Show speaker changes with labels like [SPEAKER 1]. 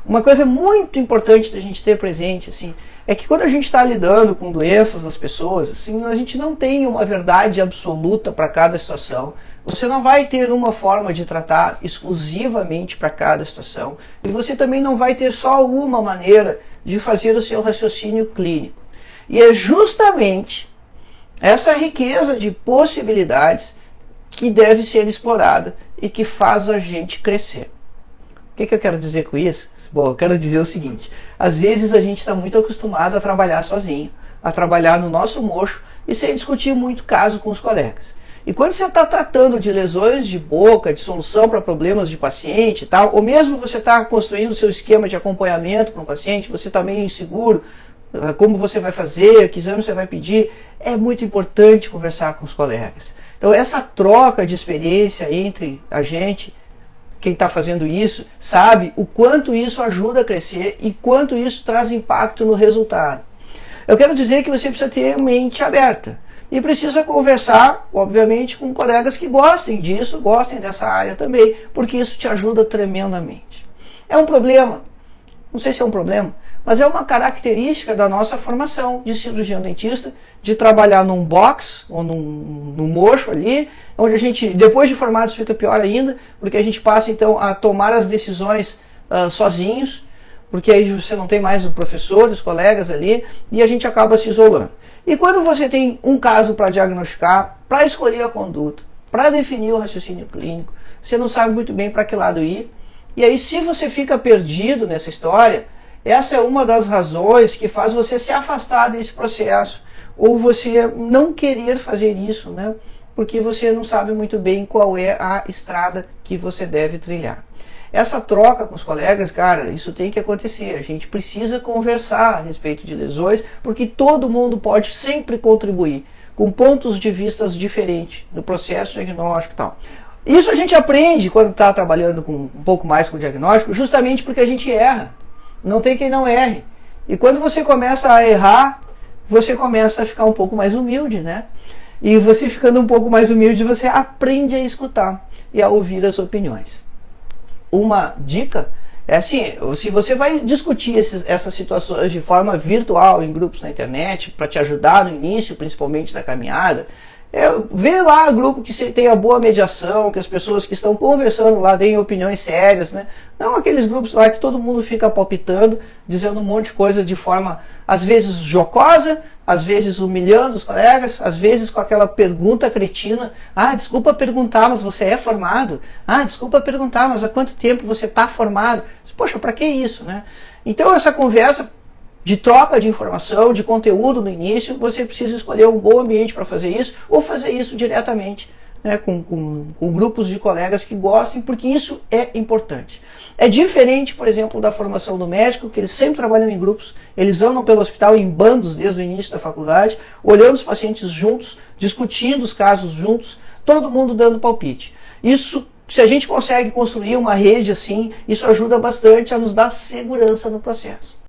[SPEAKER 1] Uma coisa muito importante da gente ter presente, assim, é que quando a gente está lidando com doenças das pessoas, assim, a gente não tem uma verdade absoluta para cada situação. Você não vai ter uma forma de tratar exclusivamente para cada situação. E você também não vai ter só uma maneira de fazer o seu raciocínio clínico. E é justamente essa riqueza de possibilidades que deve ser explorada e que faz a gente crescer. O que eu quero dizer com isso? Bom, eu quero dizer o seguinte: às vezes a gente está muito acostumado a trabalhar sozinho, a trabalhar no nosso mocho e sem discutir muito caso com os colegas. E quando você está tratando de lesões de boca, de solução para problemas de paciente e tal, ou mesmo você está construindo o seu esquema de acompanhamento para um paciente, você está meio inseguro, como você vai fazer, que exame você vai pedir, é muito importante conversar com os colegas. Então essa troca de experiência entre a gente, quem está fazendo isso, sabe o quanto isso ajuda a crescer e quanto isso traz impacto no resultado. Eu quero dizer que você precisa ter mente aberta e precisa conversar, obviamente, com colegas que gostem disso, gostem dessa área também, porque isso te ajuda tremendamente. É um problema, não sei se é um problema, mas é uma característica da nossa formação de cirurgião dentista, de trabalhar num box ou num mocho ali, onde a gente, depois de formados, fica pior ainda, porque a gente passa então a tomar as decisões sozinhos, porque aí você não tem mais o professor, os colegas ali, e a gente acaba se isolando. E quando você tem um caso para diagnosticar, para escolher a conduta, para definir o raciocínio clínico, você não sabe muito bem para que lado ir, e aí se você fica perdido nessa história, essa é uma das razões que faz você se afastar desse processo, ou você não querer fazer isso, né? Porque você não sabe muito bem qual é a estrada que você deve trilhar. Essa troca com os colegas, cara, isso tem que acontecer. A gente precisa conversar a respeito de lesões, porque todo mundo pode sempre contribuir com pontos de vista diferentes no processo diagnóstico e tal. Isso a gente aprende quando está trabalhando um pouco mais com o diagnóstico, justamente porque a gente erra. Não tem quem não erre. E quando você começa a errar, você começa a ficar um pouco mais humilde, né? E você ficando um pouco mais humilde, você aprende a escutar e a ouvir as opiniões. Uma dica é assim: se você vai discutir essas situações de forma virtual em grupos na internet, para te ajudar no início, principalmente da caminhada, vê lá grupo que tenha boa mediação, que as pessoas que estão conversando lá deem opiniões sérias, né? Não aqueles grupos lá que todo mundo fica palpitando, dizendo um monte de coisa de forma, às vezes jocosa, às vezes humilhando os colegas, às vezes com aquela pergunta cretina: ah, desculpa perguntar, mas você é formado? Ah, desculpa perguntar, mas há quanto tempo você está formado? Poxa, para que isso, né? Então essa conversa de troca de informação, de conteúdo no início, você precisa escolher um bom ambiente para fazer isso, ou fazer isso diretamente, né, com grupos de colegas que gostem, porque isso é importante. É diferente, por exemplo, da formação do médico, que eles sempre trabalham em grupos, eles andam pelo hospital em bandos desde o início da faculdade, olhando os pacientes juntos, discutindo os casos juntos, todo mundo dando palpite. Isso, se a gente consegue construir uma rede assim, isso ajuda bastante a nos dar segurança no processo.